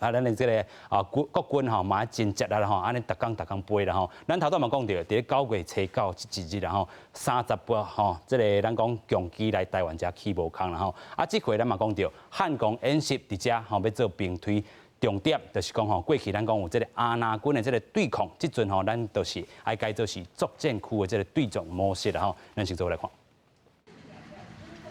咱的这个国军吼嘛真接啦吼，安尼逐工飞啦吼，咱头拄嘛讲到，伫咧9月初9一日啦吼，30波吼，这个咱讲强基来台湾遮起无空啦吼，啊这回咱嘛讲到汉光演习伫遮吼要做兵推。重点就是讲吼，过去咱讲有这个阿那军的这个对抗，即阵吼咱就是爱改做是作战区的这个对撞模式啦吼，咱先做来看。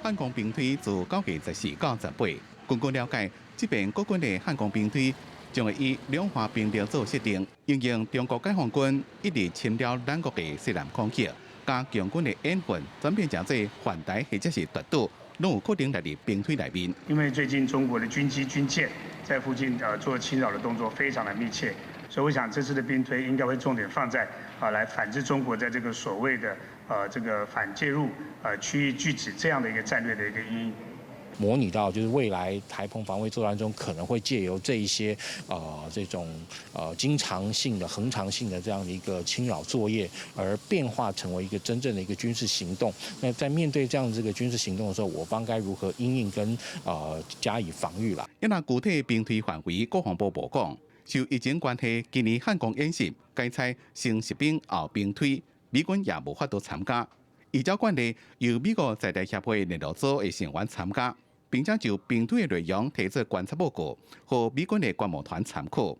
汉光兵推自9月14到18，根据了解，这边国军的汉光兵推将会以两化兵力做设定，应用中国解放军一日侵了咱国的西南空隙，加强军的演训转变成这反台或者是夺岛，拢有可能来入兵推内面。因为最近中国的军机军舰在附近做侵扰的动作非常的密切，所以我想这次的兵推应该会重点放在来反制中国在这个所谓的这个反介入区域拒止这样的一个战略的一个因应。模拟到就是未来台澎防卫作战中可能会借由这一些这种经常性的恒常性的这样的一个侵扰作业，而变化成为一个真正的一个军事行动。那在面对这样这个军事行动的时候，我方该如何因应跟加以防御啦？因那具体兵推范围，国防部部讲，受疫情关系，今年汉光演习改采先实兵后兵推，美军也无法度参加。依照惯例，由美国在台协会联络组的成员参加。并且就兵推的内容提出观察报告，和美军的观摩团参考。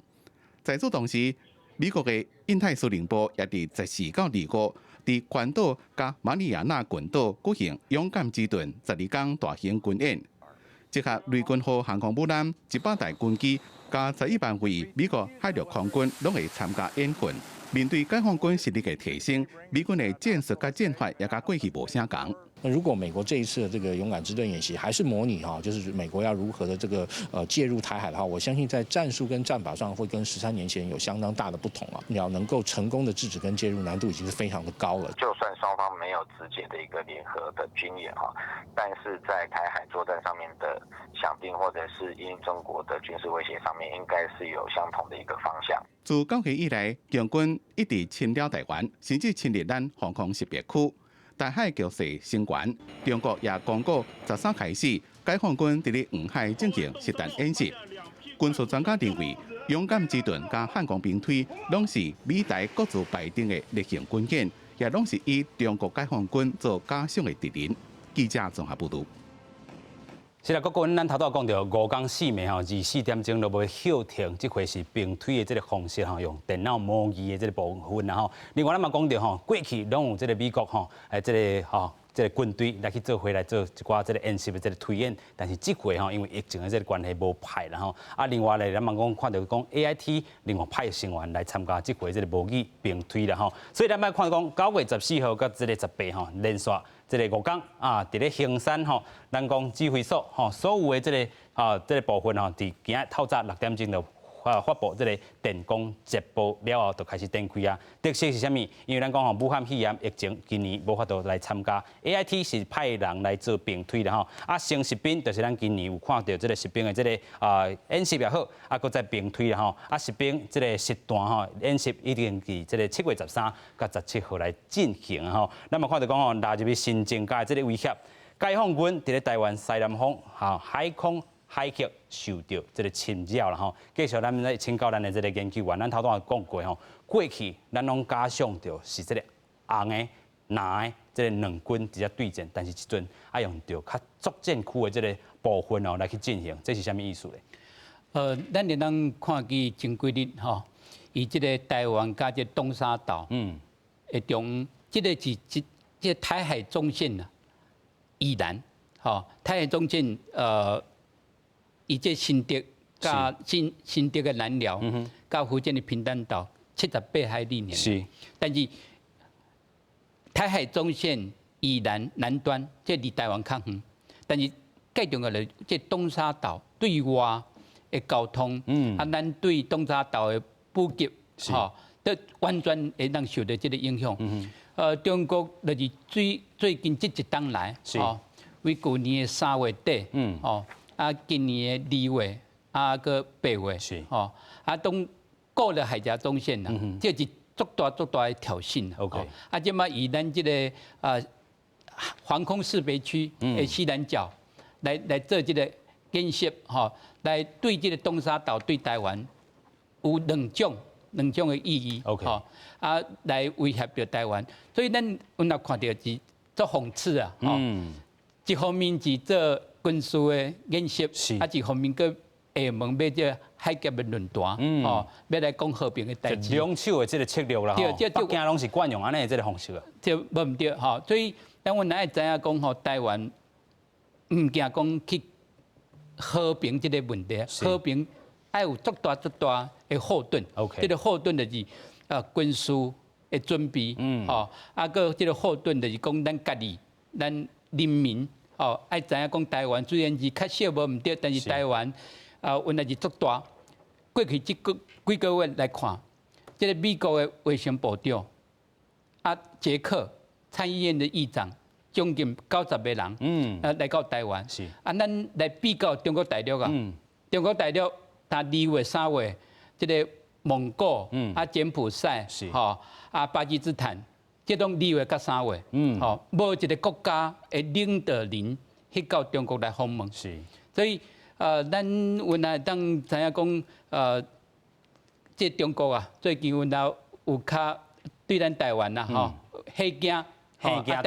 在此同时，美国的印太司令部也伫14到25伫关岛加马里亚纳群岛举行勇敢之盾12天大型军演。这下雷军号航空母舰100台军机加11万位美国海陆空军拢会参加演训。面对解放军实力的提升，美军的战术甲战法也甲过去无相共。那如果美国这一次的这个勇敢之盾演习还是模拟就是美国要如何的这个介入台海的话，我相信在战术跟战法上会跟13年前有相当大的不同啊。你要能够成功的制止跟介入，难度已经是非常的高了。就算双方没有直接的一个联合的军演但是在台海作战上面的想定或者是因中国的军事威胁上面，应该是有相同的一个方向。自9月以来，共军一直侵扰台湾，甚至侵入咱防空识别区。台海局势升悬，中国也公告13开始，解放军伫咧黄海进行实弹演习。军事专家认为，勇敢之盾甲汉光兵推拢是美台各自排定的例行军演，也拢是以中国解放军做假想的敌人。记者综合报道。是啦，国军咱头拄讲到5天4暝24点钟都要休停，这回是兵推的这个方式用电脑模拟的这个部分啦另外咱嘛讲到过去拢有这个美国这个军队来去做回来做一寡这个演习的这个推演，但是这回因为疫情的这个关系无派啦另外咧咱嘛看到讲 AIT 另外派成员来参加这回这个模拟兵推啦所以咱嘛看到讲9月14号到这个18连续这个5天伫咧衡山咱讲指挥所所有的这个部分伫今日透早6点钟就发布这个电工直播了后，就开始展开啊。特色是啥物？因为咱讲武汉肺炎疫情今年无法度来参加 ，AIT 是派人来做兵推的成实兵就是咱今年有看到这个实兵的这个演习也好，搁在兵推啦实兵这个实弹演习一定伫这个7月13到17号来进行咱嘛看到讲纳入去新增加的这个威胁，解放军伫咧台湾西南方海空。海峡受到这个侵扰了继续咱来请教咱的这个研究员，咱头拄也讲过过去咱拢假想到是这个红的、蓝的这个两军直接对战，但是即阵爱用到较作战区的这个部分来去进行，这是啥物意思咧？咱咧咱看去前几日以这个台湾加这东沙岛的中，这个是这台海中线宜兰台海中线以这新竹加新竹的南寮，加福建的平潭岛78海里呢。是，但是台海中线以南端，这离台湾较远，但是最重要的这东沙岛对外的交通，咱对东沙岛的补给，都完全会当受到这个影响。中国就是最近这一档来，为去年的3月底，今年的2月，个8月，是东过了海峡中线啦，这是足大的挑衅。OK，即马以咱这个防空识别区的西南角来做这个演习，来对这个东沙岛对台湾有两种的意义。OK，来威胁到台湾，所以咱有哪看到是做讽刺啊，一方面是做军事的演习，一方面个下问要这海峡的论坛，要来讲和平的代志。两手的这个策略啦，北京拢是惯用安尼这个方式啊。这无唔对所以咱阮爱知影讲台湾唔惊讲去和平这个问题，和平爱有足大的后盾。OK， 这个后盾就是军事的准备，个这个后盾就是讲咱家己，咱人民。爱知影讲台湾虽然是较小无唔对，但是台湾原来是足大。过去几个月来看，这个美国的卫生部长捷克参议院的议长，将近90个人，来到台湾。是咱来比较中国大陆中国大陆他2月3月，这个蒙古柬埔寨巴基斯坦。这种2月到3月，无一个国家的领导人去到中国来访问，是，所以咱原来当知影讲，这中国最近有较对咱台湾黑惊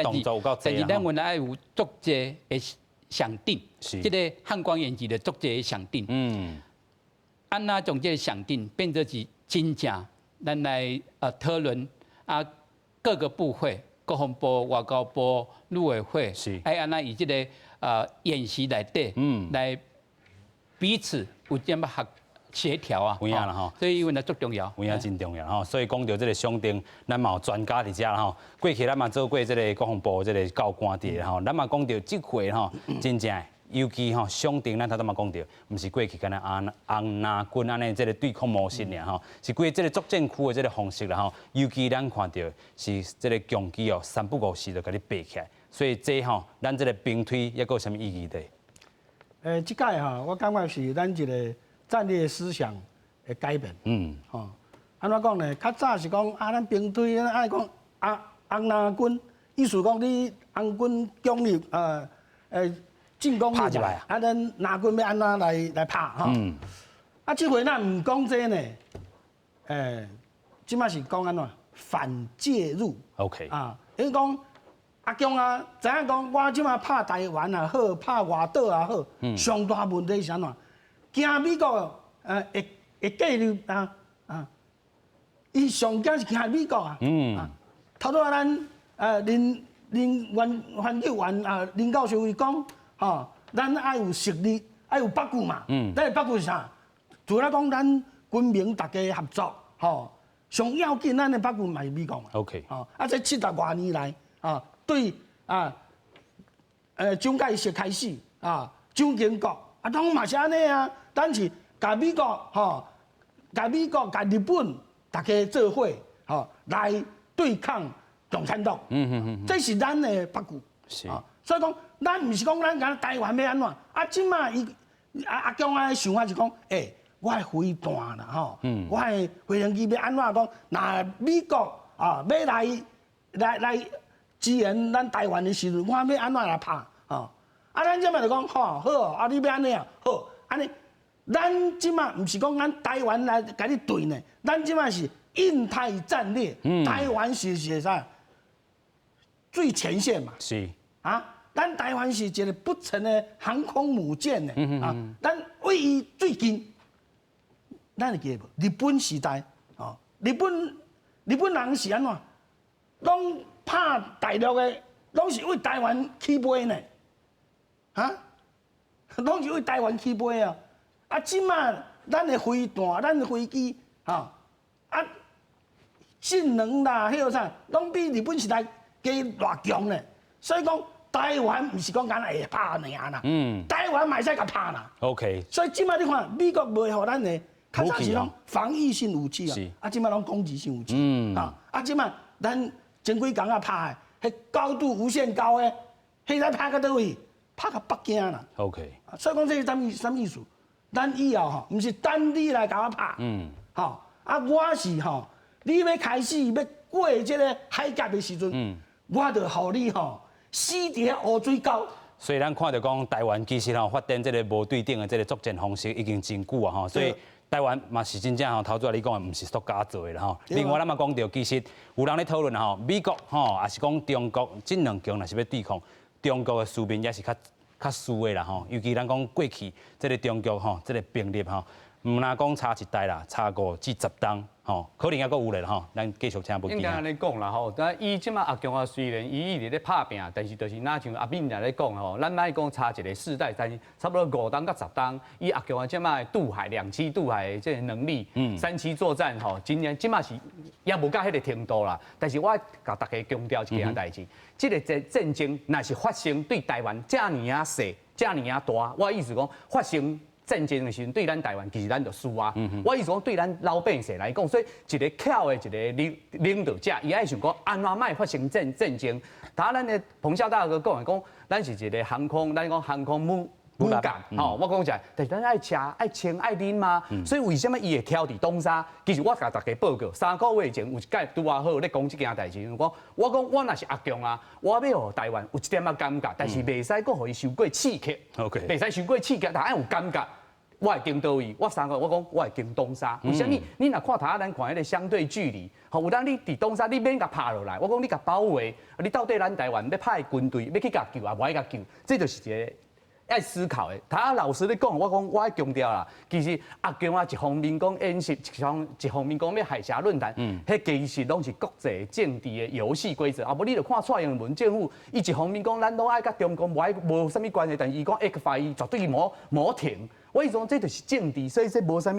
动作有够但是咱原来有足济的想定，这个汉光演习的足济的想定，安那从这个想定变成是真正咱来讨论啊各个部会、国防部、外交部、陆委会，哎安那以这个演习内底，来彼此有点么协调啊，有影啦吼，所以因为呢足重要，有影真重要吼。所以讲到这个商定，咱嘛有专家伫遮啦吼。过去咱嘛做过这个国防部这个教官伫吼，咱嘛讲到这回吼，真正的，尤其吼商定，咱头先嘛讲到，毋是过去敢若红拿军安尼这个对抗模式尔吼，是过这个作战区的这个方式啦吼。尤其咱看到是这个强机哦，三不五时就甲你爬起来，所以这吼，咱这个兵推还有啥物意义的？即届哈，我感觉是咱一个战略思想的改变。吼，安怎讲呢？较早是讲咱兵推，爱讲红拿军，意思讲你红军攻入进攻入来，咱拿军要安怎来拍吼？即回咱唔讲这呢，即摆是讲安怎反介入。OK。因为讲阿强啊，知影讲我即摆拍台湾也好，拍外岛也好，上大问题是安怎？惊美国会介入伊上惊是惊美国啊。头拄仔咱林环球员林教授伊讲，咱爱有实力，爱有北具嘛。咱北具是啥？除了讲咱军民大家合作，上要紧咱的北具嘛是美国嘛。OK。这70多年来对蒋介石开始蒋经国拢嘛是安尼啊。咱是甲美国甲日本大家做伙来对抗共产党。这是咱的北具。是。所以讲，咱毋是讲咱讲台湾要安怎，即马伊阿强的想法是讲，我的飞弹啦我的飞行机要安怎讲？若美国要来支援咱台湾的时阵，我要安怎来拍？咱即马就讲好，你要安尼啊？好，安尼，咱即马毋是讲咱台湾来甲你对呢，咱即马是印太战略，台湾是啥？最前线嘛。是。咱台湾是一个不成的航空母舰呢，咱位于最近，咱会记无？日本时代，日本人是安怎？拢拍大陆的，拢是为台湾起飞呢，拢是为台湾起飞啊！即马咱的飞弹、咱的飞机，性能啦，迄个啥，拢比日本时代加偌强呢，所以讲。台湾唔是讲敢会拍尔啦，台湾嘛会使甲拍啦。OK。所以即摆你看，美国袂互咱的，较早是拢防御性武器啊，即摆拢攻击性武器。即摆咱前几工拍的，迄高度无限高的，迄使拍到倒位？拍到北京啦。OK。所以讲这是啥意思？咱以后毋是单你来甲我拍，我是你要开始要过这个海峡的时阵，我就互你死伫遐乌水沟。所以咱看到讲台湾其实发展这个无对等的这个作战方式已经真久啊所以台湾嘛是真正头拄仔你讲的，毋是国家做的另外咱嘛讲到，其实有人咧讨论美国也是讲中国这两强若是要对抗，中国的士兵也是较输的啦尤其咱讲过去这个中国这个兵力毋若讲差一代啦，差5至10档可能还阁有咧咱继续请不见。应该安尼讲啦但伊即马阿强啊，虽然伊一直咧拍拼，但是就是若像阿炳来咧讲咱莫讲差一个世代，但是差不多5档到10档，伊阿强啊即马渡海2栖渡海的这个能力，3栖作战今年即马是也无到迄个程度啦。但是我甲大家强调一件代志，这个战争若是发生对台湾遮尔啊细、遮尔啊大，我意思讲发生。战争的时阵，对咱台湾其实咱就输啊。我意思讲，对咱老百姓来讲，所以一个巧的一个领导者，伊爱想讲安怎卖发生战争。当咱的彭孝大哥讲，咱是一个航空，咱讲航空母舰，我讲起来，但是咱爱吃、爱穿、爱啉嘛。所以为什么伊会挑伫东沙？其实我甲大家报告，3个月前有一届拄啊好咧讲这件代志，我讲我若是阿强啊，我要互台湾有一点仔感觉，但是袂使搁互伊受过刺激，袂使受过刺激，但爱有感觉。我会经倒位，我3个我讲我会经东沙。为什么？你若看咱看迄个相对距离，有当你伫东沙，你免甲拍落来。我讲你甲包围，你到底咱台湾要派军队要去甲救啊，无爱甲救，这就是爱思考的。他老师咧讲，我爱强调啦。其实阿强啊，一方面讲演习，一方面讲要海峡论坛，迄其实拢是国际政治的游戏规则。啊，无你就看蔡英文政府，伊一方面讲咱拢爱甲中国无啥物关系，但是伊讲X伊绝对无停。我意思讲，这就是政治，所以这无啥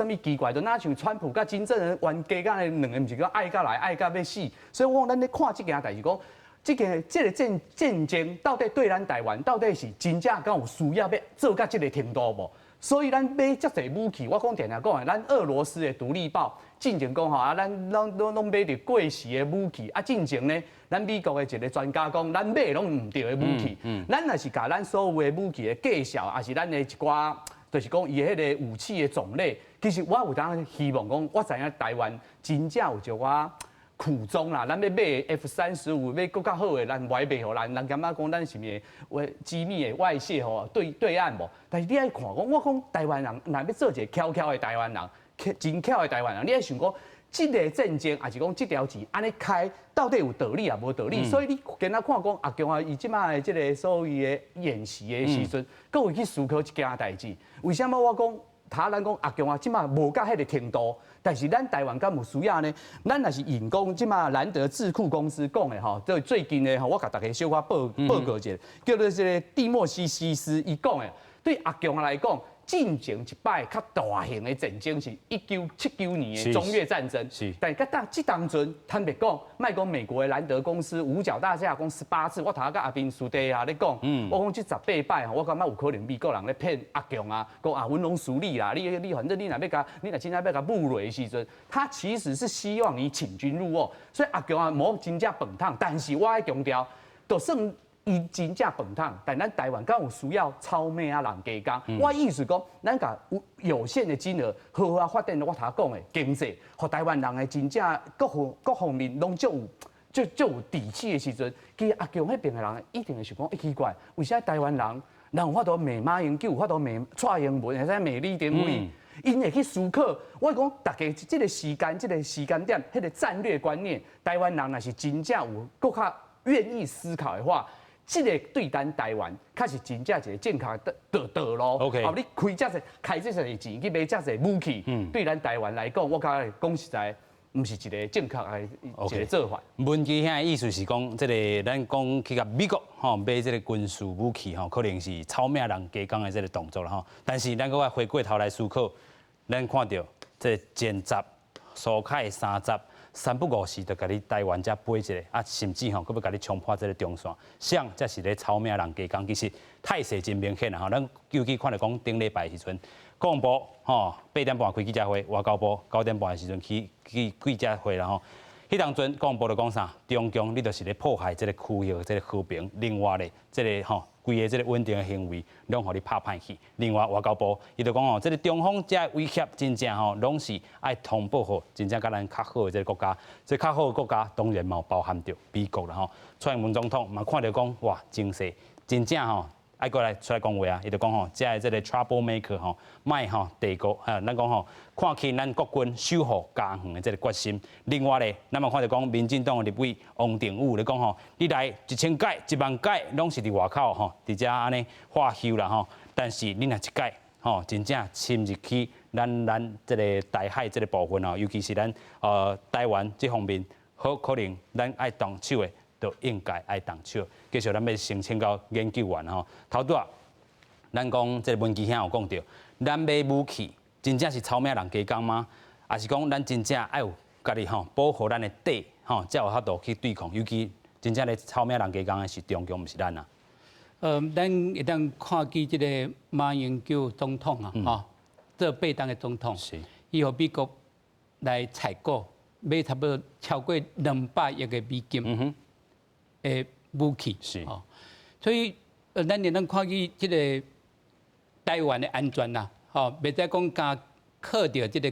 物奇怪，就哪像川普甲金正恩冤家甲的两个，毋是讲爱甲来爱甲要死。所以我讲咱咧看这件代志讲。这个战争到底对咱台湾到底是真正敢有需要要做到这个程度无？所以咱买遮侪武器，我讲定定讲的，咱俄罗斯的独立报进前讲吼啊，咱拢买着过时的武器啊，进前呢，咱美国的一个专家讲，咱买拢唔对的武器，咱若是甲咱所有的武器的介绍，也是咱的一寡，就是讲伊迄个武器的种类，其实我有当希望讲，我知影台湾真正有一寡。苦衷啦，咱要买 F-35，买更较好的，咱买袂互咱，人感觉讲咱是物机密的外泄吼，对岸无。但是你爱看讲，我讲台湾人，若要做一个巧的台湾人，真巧的台湾人，你爱想讲，这个战争还是讲这条钱安尼开，到底有道理啊？无道理。所以你今仔看讲阿强啊，伊即摆的这个所谓的演习的时阵，各有去思考一件代志。为什么我讲？咱讲阿强啊，即马无到迄个程度，但是咱台湾敢有需要呢？咱若是引讲即马兰德智库公司讲的吼，最近的吼，我甲大家小可报告一下，叫做这个蒂莫西西斯伊讲的，对阿强来讲。进前一摆较大型的战争是1979年的中越战争，但是这当阵坦白讲，卖讲美国的兰德公司五角大厦讲18次，我头甲阿斌师弟啊咧讲，我讲这18摆我感觉有可能美国人咧骗阿强啊，讲啊阮拢输你啦，你反正你若真正要甲侮辱的时阵，他其实是希望你请军入瓮，所以阿强啊无真正饭桶，但是我爱强调，就算。伊真正饭桶，但咱台湾敢有需要超美啊人加工？我意思讲，咱甲有限的金额，好好发展我头讲的经济，互台湾人的真正各方面拢足有底气的时阵，其实阿强迄边的人一定会想讲，奇怪，为啥台湾人有法度骂马英九，有法度骂蔡英文，会使骂李登辉？因会去思考，我讲大家这个时间点，迄个战略观念，台湾人若是真正有更较愿意思考的话。这个对咱台湾，确实真正一个正确的道路。OK， 你开这些钱去买这些武器，对咱台湾来讲，我讲实在，不是一个正确的一个做法。文基遐意思是讲，这个咱讲去甲美国买这个军事武器可能是超命人加工的这个动作啦但是咱搁要回过头来思考，咱看到这前集、苏凯三集。三不五时就甲你台湾遮飞一个，甚至搁要甲你冲破这个中线，像才是咧炒命人加工，其实态势真明显咱尤其看到讲顶礼拜的时阵，国防部8点半开记者会，外交部9点半的时阵去记者会啦迄当阵国防部就讲啥？中共你就是咧破坏这个区域这个和平，另外咧这个规个这个稳定的行为，拢互你拍歹去。另外外交部伊就讲这个中方这威胁真正拢是爱通报好，真正甲咱较好的这个国家。这较好的国家当然嘛包含着美国啦蔡英文总统嘛看到讲哇，情势真正爱过来出来讲话啊！伊就讲这个 trouble maker 卖帝国咱讲看起咱国军守护家园的这个决心。另外咧，咱嘛看到讲民进党的立委王定宇咧讲你来1000届、10000届拢是伫外口伫遮安尼化休啦但是你若一届真正侵入去咱这个台海这个部分尤其是咱台湾这方面，好可能咱爱动手的。就应该爱动手，继续咱要申请到研究员头拄啊，咱讲这个文基遐有讲到，咱买武器真正是超命人加工吗？还是讲咱真正爱有家己保护咱的底才有法度去对抗？尤其真正咧超命人加工的是中共，毋是咱啊。咱一旦看见这个马英九总统这8当的总统，伊和美国来采购，买差不多超过200亿的美金。武器所以咱看去这个台湾的安全啦，袂使讲加靠着这个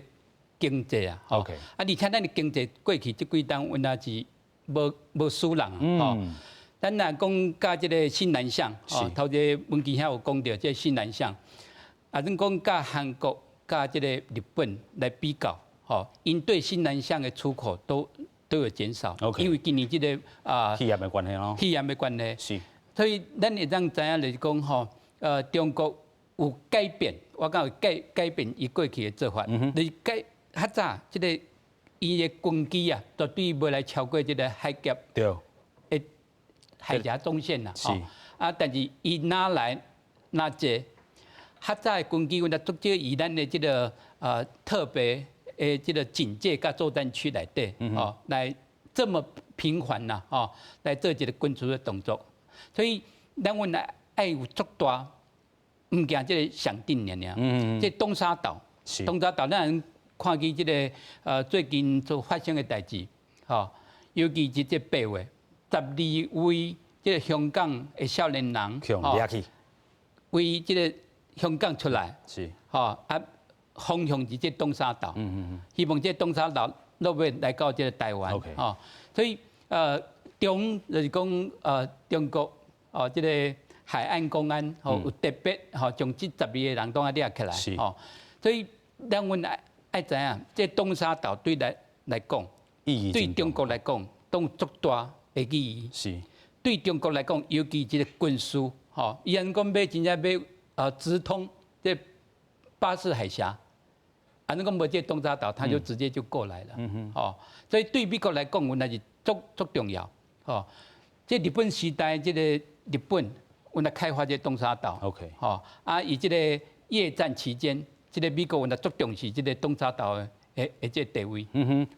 经济啊，OK，而且咱的经济过去这几当原来是无输人咱若讲加这个新南向，头一个文基遐有讲到这新南向，咱讲加韩国、加这个日本来比较，因对新南向的出口都有减少，因为今年这个气焰的关系气焰的关系是，所以咱会当知影就是讲中国有改变，我讲有改变伊过去的做法，就是较早即个伊的军机啊，绝对袂来超过即个海峡的海峡中线啦。是啊，但是伊哪来哪济？较早的军机，阮足少以咱的即个特别的即个警戒甲作战区内底，来这么频繁呐，来做一个军事的动作。所以，咱阮爱有足大，毋惊即个上顶尔。即东沙岛，东沙岛咱看见即个最近所发生的代志，尤其是即8月，12位即个香港的少年人，为即个香港出来，方向是即东沙岛，希望即东沙岛落尾来到即个台湾，所以中就是讲中国即个海岸公安有特别将这12个人都抓起来，所以咱阮爱知影，即东沙岛对来讲，对中国来讲，都有足大的意义。是，对中国来讲，尤其即个军事，伊安讲要真正要直通这巴士海峡，安尼讲无这东沙岛，他就直接就过来了。所以对美国来讲，那是足重要。这日本时代，这个日本，阮来开发这东沙岛。以这个越战期间。即个美国阮也足重视即个东沙岛的这地位。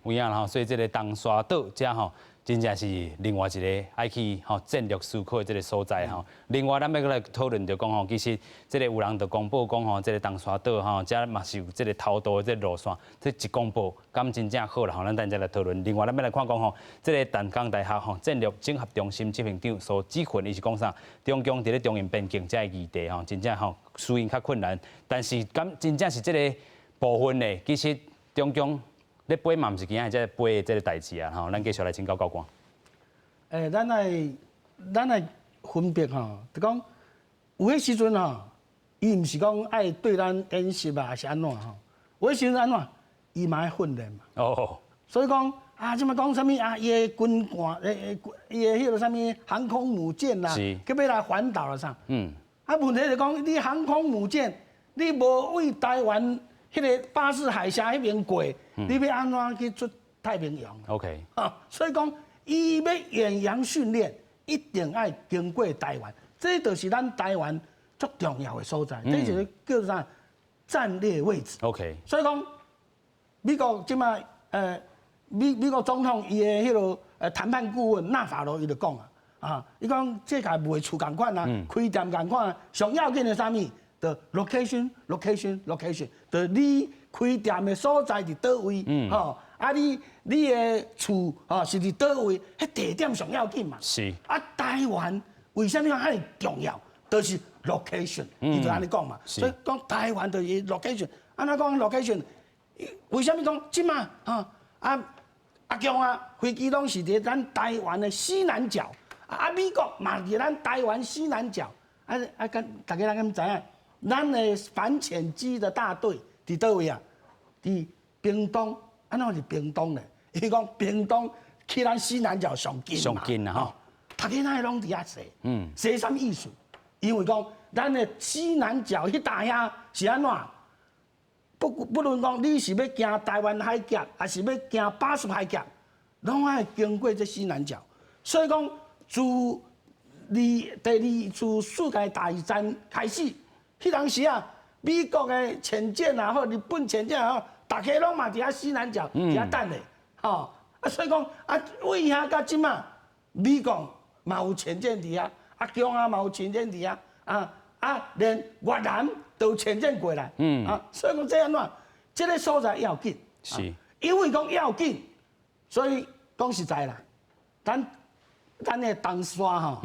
有影啦，所以即个东沙岛遮真正是另外一个爱去战略思考的这个所在另外，咱要来讨论着讲其实即个有人就公布讲即个东沙岛遮嘛是有即个偷渡的这路线，这一公布，敢真正好啦咱等下来讨论。另外，咱要来看讲即个淡江大学战略整合中心执行长所指挥，伊是讲啥？中共伫咧中印边境遮个议题真正输赢较困难，但是敢真正是即个部分呢？其实中共咧背嘛，毋是今仔在背的这个代志啊！咱继续来请教教官。咱来分别就讲有迄时阵伊毋是讲爱对咱演习啊，是安怎有迄时阵安怎，伊嘛爱训练嘛。所以讲即摆讲啥物伊的军舰伊的迄个啥物航空母舰啦，佮要来环岛啦啥。问题就讲，你航空母舰，你无为台湾迄个巴士海峡迄边过，你要安怎去出太平洋所以讲，伊要远洋训练，一定爱经过台湾，这就是咱台湾最重要的所在，这就是叫做啥战略位置。所以讲，美国即摆美国总统伊的迄个谈判顾问纳法罗伊就讲伊讲这个袂厝共款开店共款，上要紧的啥物？的 location， 就你开店的所在伫倒位，你的厝是伫倒位，迄地点上要紧嘛。是。台湾为什么遐重要？就是 location， 伊就安尼讲嘛。所以讲台湾就是 location， 安怎讲 location？ 为什么讲即马阿强飞机拢是伫咱台湾的西南角，美国嘛伫咱台湾西南角，大家敢知影？咱的反潜机的大队伫倒位伫屏东，安怎是屏东咧？伊讲屏东去咱西南角上近嘛。上近啊大家哪会拢伫遐坐？坐啥物意思？因为讲咱的西南角迄搭遐是安怎？不论讲你是要行台湾海峡，还是要行巴士海峡，拢爱经过这西南角。所以讲，自自世界大战开始。迄当时美国的潜舰或日本潜舰大家拢嘛伫遐西南角伫遐等咧，所以讲为遐到即马，美国嘛有潜舰伫遐，中嘛有潜舰伫遐，连越南都有潜舰过来，所以讲这安怎，这个所在要紧，是，因为讲要紧，所以讲实在啦，咱的东沙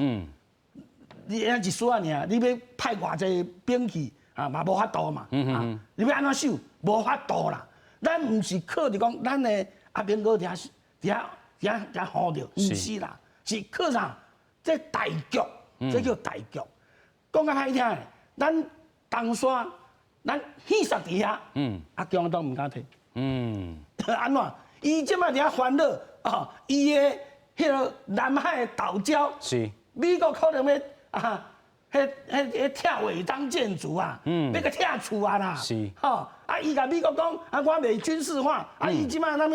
你一丝尔，你要派偌济兵去嘛无法度嘛，你要安怎守无法度啦。咱毋是靠着讲咱的阿兵哥伫遐好着，毋是啦，是靠啥？这大局，这叫大局。讲较歹听，咱东沙，咱戏杀伫遐，强都毋敢摕，安怎？伊即摆伫遐烦恼伊的迄个南海的岛礁，是美国可能要拆违章建筑啊，要个拆厝啊啦，是，吼，啊，伊甲美国讲，啊，我袂军事化，啊，伊即马什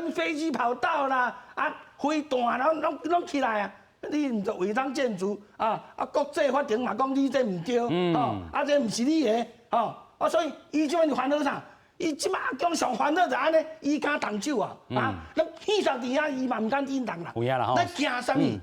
么飞机跑道啦，啊，飞弹拢起来啊，你毋做违章建筑啊，啊，国际法庭嘛讲你这毋对，吼，啊，这毋是你的，吼，啊，所以伊即马就烦恼啥？伊即马讲上烦恼就安尼，伊敢动手啊，啊，咱气煞伫遐，伊嘛毋敢应动啦，有影啦吼，咱惊啥物？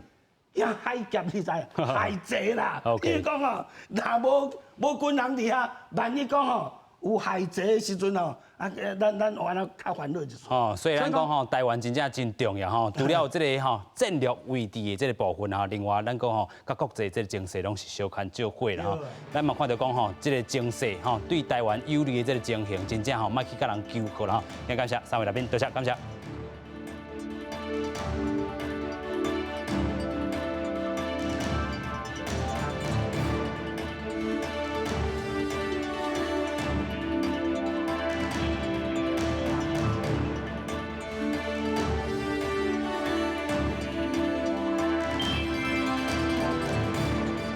惊海劫，你知？海贼啦，比如讲吼，若无军人伫遐，万一讲吼有海贼的时阵吼，啊，咱玩了较烦恼就是。哦，所以咱讲吼，台湾真正真重要吼，除了有这个吼战略位置的这个部分啊，另外咱讲吼，甲国际这个情势拢是相看少伙啦吼。咱嘛看到讲吼，这个情势吼对台湾有利的这个情形，真正吼莫去甲人纠葛啦吼。感谢3位来宾，多谢感谢。